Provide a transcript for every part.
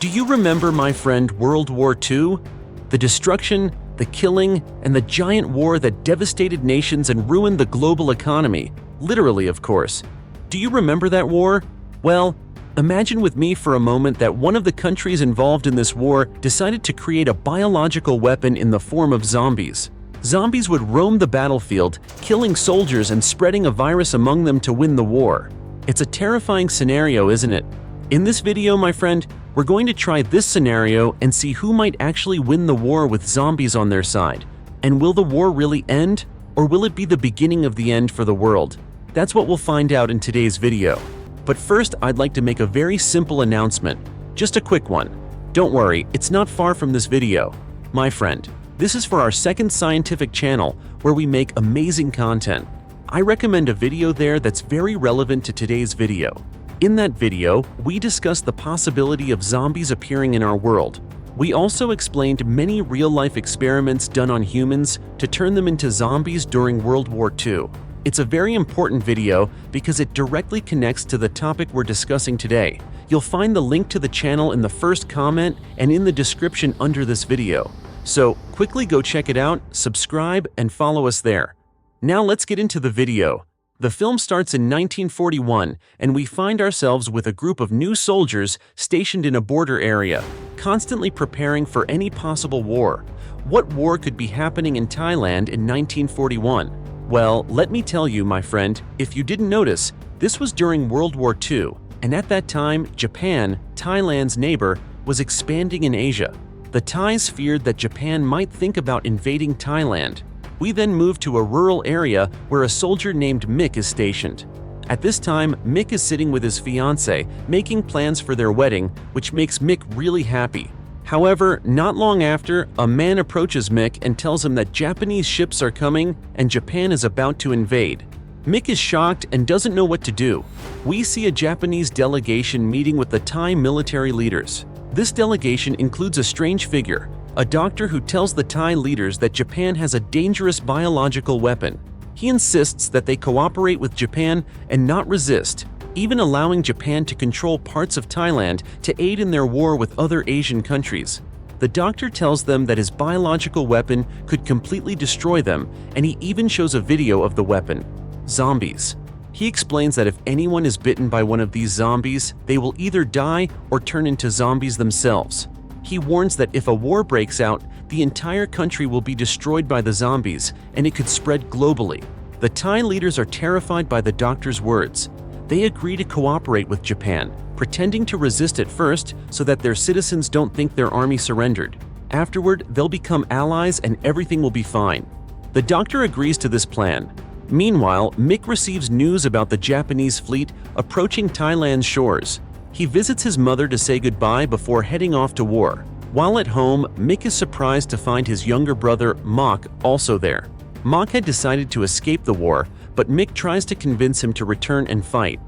Do you remember, my friend, World War II? The destruction, the killing, and the giant war that devastated nations and ruined the global economy. Literally, of course. Do you remember that war? Well, imagine with me for a moment that one of the countries involved in this war decided to create a biological weapon in the form of zombies. Zombies would roam the battlefield, killing soldiers and spreading a virus among them to win the war. It's a terrifying scenario, isn't it? In this video, my friend, we're going to try this scenario and see who might actually win the war with zombies on their side. And will the war really end, or will it be the beginning of the end for the world? That's what we'll find out in today's video. But first, I'd like to make a very simple announcement. Just a quick one. Don't worry, it's not far from this video. My friend, this is for our second scientific channel where we make amazing content. I recommend a video there that's very relevant to today's video. In that video, we discussed the possibility of zombies appearing in our world. We also explained many real-life experiments done on humans to turn them into zombies during World War II. It's a very important video because it directly connects to the topic we're discussing today. You'll find the link to the channel in the first comment and in the description under this video. So quickly go check it out, subscribe, and follow us there. Now let's get into the video. The film starts in 1941, and we find ourselves with a group of new soldiers stationed in a border area, constantly preparing for any possible war. What war could be happening in Thailand in 1941? Well, let me tell you, my friend, if you didn't notice, this was during World War II, and at that time, Japan, Thailand's neighbor, was expanding in Asia. The Thais feared that Japan might think about invading Thailand. We then move to a rural area where a soldier named Mick is stationed. At this time, Mick is sitting with his fiancée, making plans for their wedding, which makes Mick really happy. However, not long after, a man approaches Mick and tells him that Japanese ships are coming and Japan is about to invade. Mick is shocked and doesn't know what to do. We see a Japanese delegation meeting with the Thai military leaders. This delegation includes a strange figure, a doctor who tells the Thai leaders that Japan has a dangerous biological weapon. He insists that they cooperate with Japan and not resist, even allowing Japan to control parts of Thailand to aid in their war with other Asian countries. The doctor tells them that his biological weapon could completely destroy them, and he even shows a video of the weapon. Zombies. He explains that if anyone is bitten by one of these zombies, they will either die or turn into zombies themselves. He warns that if a war breaks out, the entire country will be destroyed by the zombies, and it could spread globally. The Thai leaders are terrified by the doctor's words. They agree to cooperate with Japan, pretending to resist at first so that their citizens don't think their army surrendered. Afterward, they'll become allies and everything will be fine. The doctor agrees to this plan. Meanwhile, Mick receives news about the Japanese fleet approaching Thailand's shores. He visits his mother to say goodbye before heading off to war. While at home, Mick is surprised to find his younger brother, Mock, also there. Mock had decided to escape the war, but Mick tries to convince him to return and fight.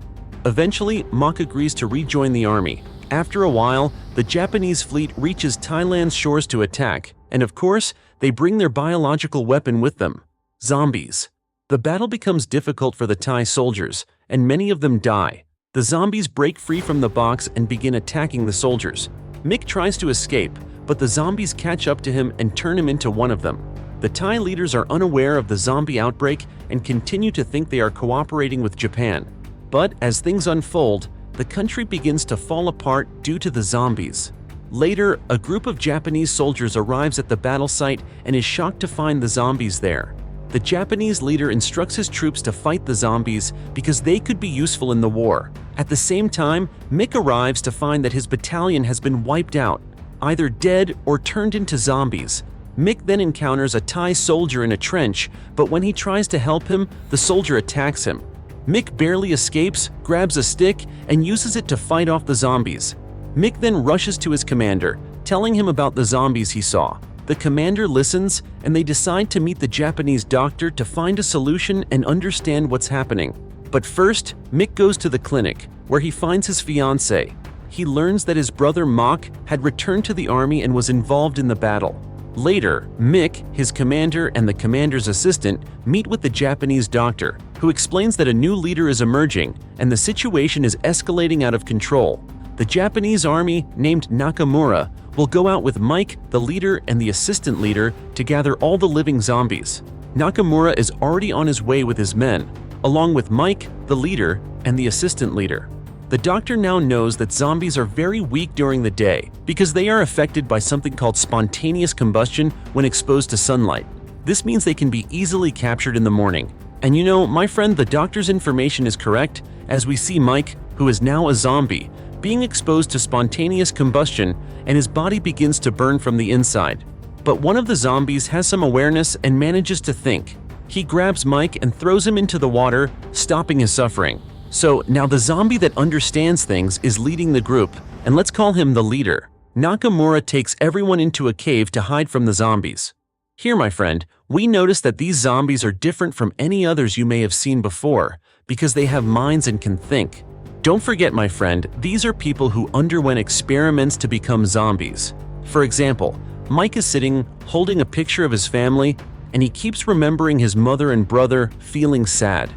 Eventually, Mock agrees to rejoin the army. After a while, the Japanese fleet reaches Thailand's shores to attack, and of course, they bring their biological weapon with them: zombies. The battle becomes difficult for the Thai soldiers, and many of them die. The zombies break free from the box and begin attacking the soldiers. Mick tries to escape, but the zombies catch up to him and turn him into one of them. The Thai leaders are unaware of the zombie outbreak and continue to think they are cooperating with Japan. But as things unfold, the country begins to fall apart due to the zombies. Later, a group of Japanese soldiers arrives at the battle site and is shocked to find the zombies there. The Japanese leader instructs his troops to fight the zombies because they could be useful in the war. At the same time, Mick arrives to find that his battalion has been wiped out, either dead or turned into zombies. Mick then encounters a Thai soldier in a trench, but when he tries to help him, the soldier attacks him. Mick barely escapes, grabs a stick, and uses it to fight off the zombies. Mick then rushes to his commander, telling him about the zombies he saw. The commander listens, and they decide to meet the Japanese doctor to find a solution and understand what's happening. But first, Mick goes to the clinic, where he finds his fiancée. He learns that his brother Mock had returned to the army and was involved in the battle. Later, Mick, his commander, and the commander's assistant meet with the Japanese doctor, who explains that a new leader is emerging and the situation is escalating out of control. The Japanese army, named Nakamura, will go out with Mike, the leader, and the assistant leader to gather all the living zombies. Nakamura is already on his way with his men, along with Mike, the leader, and the assistant leader. The doctor now knows that zombies are very weak during the day because they are affected by something called spontaneous combustion when exposed to sunlight. This means they can be easily captured in the morning. And you know, my friend, the doctor's information is correct, as we see Mike, who is now a zombie, being exposed to spontaneous combustion, and his body begins to burn from the inside. But one of the zombies has some awareness and manages to think. He grabs Mike and throws him into the water, stopping his suffering. So now the zombie that understands things is leading the group, and let's call him the leader. Nakamura takes everyone into a cave to hide from the zombies. Here, my friend, we notice that these zombies are different from any others you may have seen before, because they have minds and can think. Don't forget, my friend, these are people who underwent experiments to become zombies. For example, Mike is sitting, holding a picture of his family, and he keeps remembering his mother and brother, feeling sad.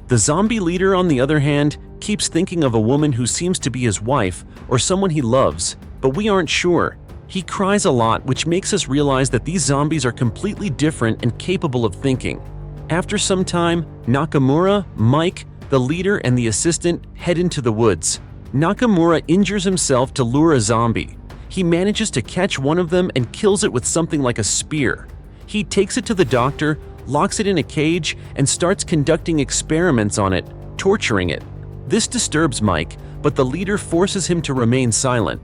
The zombie leader, on the other hand, keeps thinking of a woman who seems to be his wife or someone he loves, but we aren't sure. He cries a lot, which makes us realize that these zombies are completely different and capable of thinking. After some time, Nakamura, Mike, the leader, and the assistant head into the woods. Nakamura injures himself to lure a zombie. He manages to catch one of them and kills it with something like a spear. He takes it to the doctor, locks it in a cage, and starts conducting experiments on it, torturing it. This disturbs Mike, but the leader forces him to remain silent.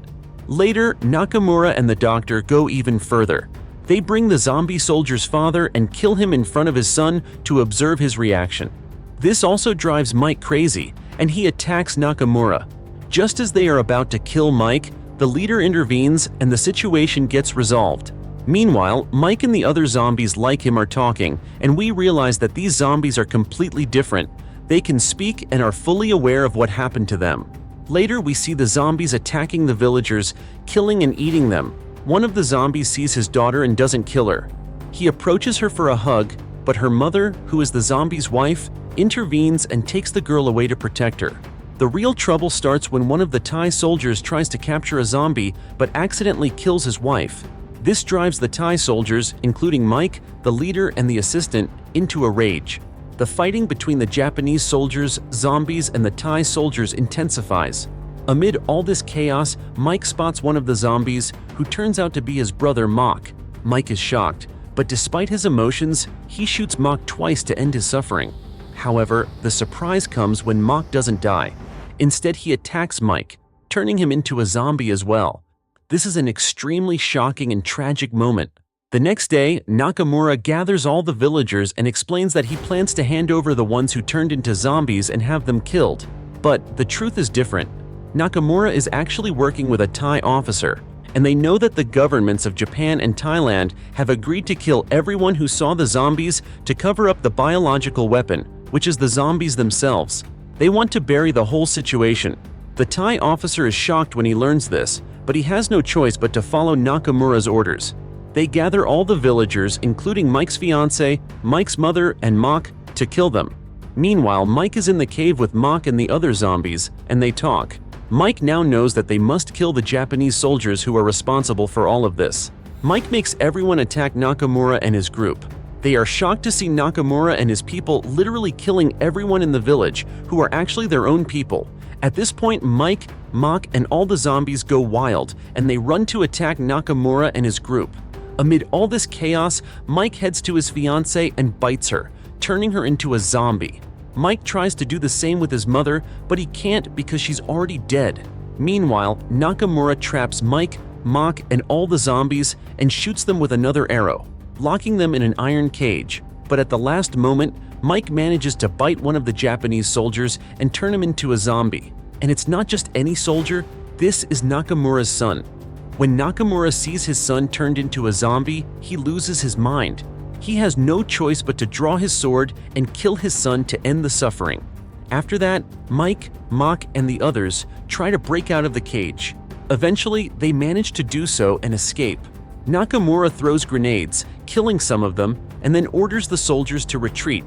Later, Nakamura and the doctor go even further. They bring the zombie soldier's father and kill him in front of his son to observe his reaction. This also drives Mike crazy, and he attacks Nakamura. Just as they are about to kill Mike, the leader intervenes and the situation gets resolved. Meanwhile, Mike and the other zombies like him are talking, and we realize that these zombies are completely different. They can speak and are fully aware of what happened to them. Later, we see the zombies attacking the villagers, killing and eating them. One of the zombies sees his daughter and doesn't kill her. He approaches her for a hug, but her mother, who is the zombie's wife, intervenes and takes the girl away to protect her. The real trouble starts when one of the Thai soldiers tries to capture a zombie but accidentally kills his wife. This drives the Thai soldiers, including Mike, the leader, and the assistant, into a rage. The fighting between the Japanese soldiers, zombies, and the Thai soldiers intensifies. Amid all this chaos, Mike spots one of the zombies, who turns out to be his brother Mok. Mike is shocked, but despite his emotions, he shoots Mok twice to end his suffering. However, the surprise comes when Mok doesn't die. Instead, he attacks Mike, turning him into a zombie as well. This is an extremely shocking and tragic moment. The next day, Nakamura gathers all the villagers and explains that he plans to hand over the ones who turned into zombies and have them killed. But the truth is different. Nakamura is actually working with a Thai officer, and they know that the governments of Japan and Thailand have agreed to kill everyone who saw the zombies to cover up the biological weapon, which is the zombies themselves. They want to bury the whole situation. The Thai officer is shocked when he learns this, but he has no choice but to follow Nakamura's orders. They gather all the villagers, including Mike's fiancée, Mike's mother, and Mok, to kill them. Meanwhile, Mike is in the cave with Mok and the other zombies, and they talk. Mike now knows that they must kill the Japanese soldiers who are responsible for all of this. Mike makes everyone attack Nakamura and his group. They are shocked to see Nakamura and his people literally killing everyone in the village, who are actually their own people. At this point, Mike, Mok, and all the zombies go wild, and they run to attack Nakamura and his group. Amid all this chaos, Mike heads to his fiancée and bites her, turning her into a zombie. Mike tries to do the same with his mother, but he can't because she's already dead. Meanwhile, Nakamura traps Mike, Mok, and all the zombies and shoots them with another arrow, locking them in an iron cage. But at the last moment, Mike manages to bite one of the Japanese soldiers and turn him into a zombie. And it's not just any soldier, this is Nakamura's son. When Nakamura sees his son turned into a zombie, he loses his mind. He has no choice but to draw his sword and kill his son to end the suffering. After that, Mike, Mok, and the others try to break out of the cage. Eventually, they manage to do so and escape. Nakamura throws grenades, killing some of them, and then orders the soldiers to retreat.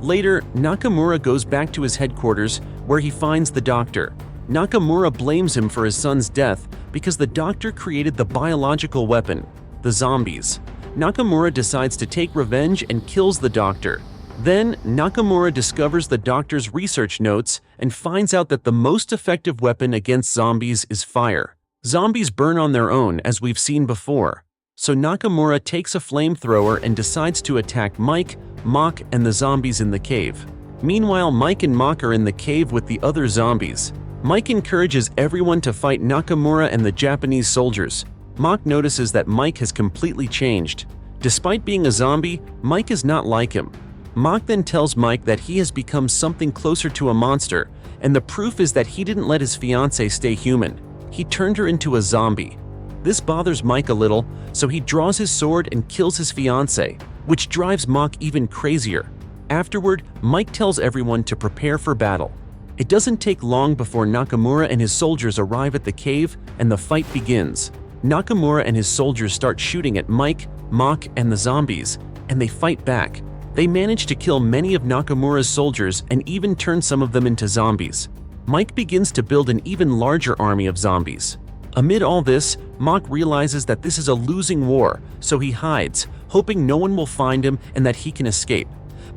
Later, Nakamura goes back to his headquarters, where he finds the doctor. Nakamura blames him for his son's death because the doctor created the biological weapon, the zombies. Nakamura decides to take revenge and kills the doctor. Then, Nakamura discovers the doctor's research notes and finds out that the most effective weapon against zombies is fire. Zombies burn on their own, as we've seen before. So Nakamura takes a flamethrower and decides to attack Mike, Mock, and the zombies in the cave. Meanwhile, Mike and Mock are in the cave with the other zombies. Mike encourages everyone to fight Nakamura and the Japanese soldiers. Mock notices that Mike has completely changed. Despite being a zombie, Mike is not like him. Mock then tells Mike that he has become something closer to a monster, and the proof is that he didn't let his fiancée stay human. He turned her into a zombie. This bothers Mike a little, so he draws his sword and kills his fiancée, which drives Mock even crazier. Afterward, Mike tells everyone to prepare for battle. It doesn't take long before Nakamura and his soldiers arrive at the cave and the fight begins. Nakamura and his soldiers start shooting at Mike, Mock, and the zombies, and they fight back. They manage to kill many of Nakamura's soldiers and even turn some of them into zombies. Mike begins to build an even larger army of zombies. Amid all this, Mock realizes that this is a losing war, so he hides, hoping no one will find him and that he can escape.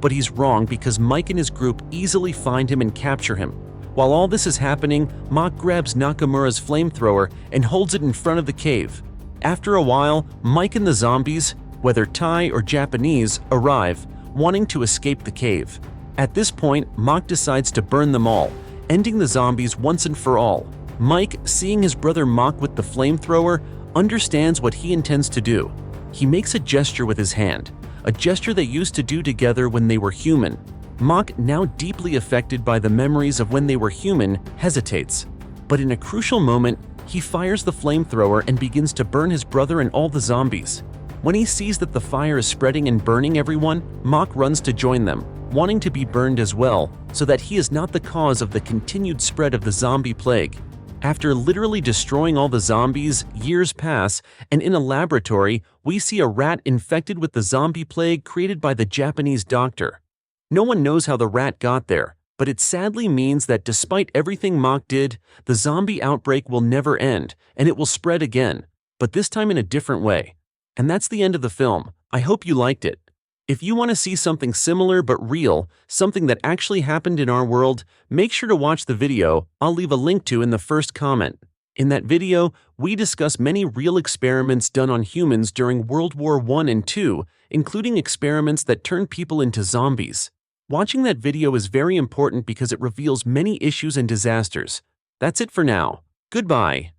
But he's wrong because Mike and his group easily find him and capture him. While all this is happening, Mock grabs Nakamura's flamethrower and holds it in front of the cave. After a while, Mike and the zombies, whether Thai or Japanese, arrive, wanting to escape the cave. At this point, Mock decides to burn them all, ending the zombies once and for all. Mike, seeing his brother Mock with the flamethrower, understands what he intends to do. He makes a gesture with his hand, a gesture they used to do together when they were human. Mock, now deeply affected by the memories of when they were human, hesitates. But in a crucial moment, he fires the flamethrower and begins to burn his brother and all the zombies. When he sees that the fire is spreading and burning everyone, Mock runs to join them, wanting to be burned as well, so that he is not the cause of the continued spread of the zombie plague. After literally destroying all the zombies, years pass, and in a laboratory, we see a rat infected with the zombie plague created by the Japanese doctor. No one knows how the rat got there, but it sadly means that despite everything Mock did, the zombie outbreak will never end, and it will spread again, but this time in a different way. And that's the end of the film. I hope you liked it. If you want to see something similar but real, something that actually happened in our world, make sure to watch the video I'll leave a link to in the first comment. In that video, we discuss many real experiments done on humans during World War I and II, including experiments that turned people into zombies. Watching that video is very important because it reveals many issues and disasters. That's it for now. Goodbye.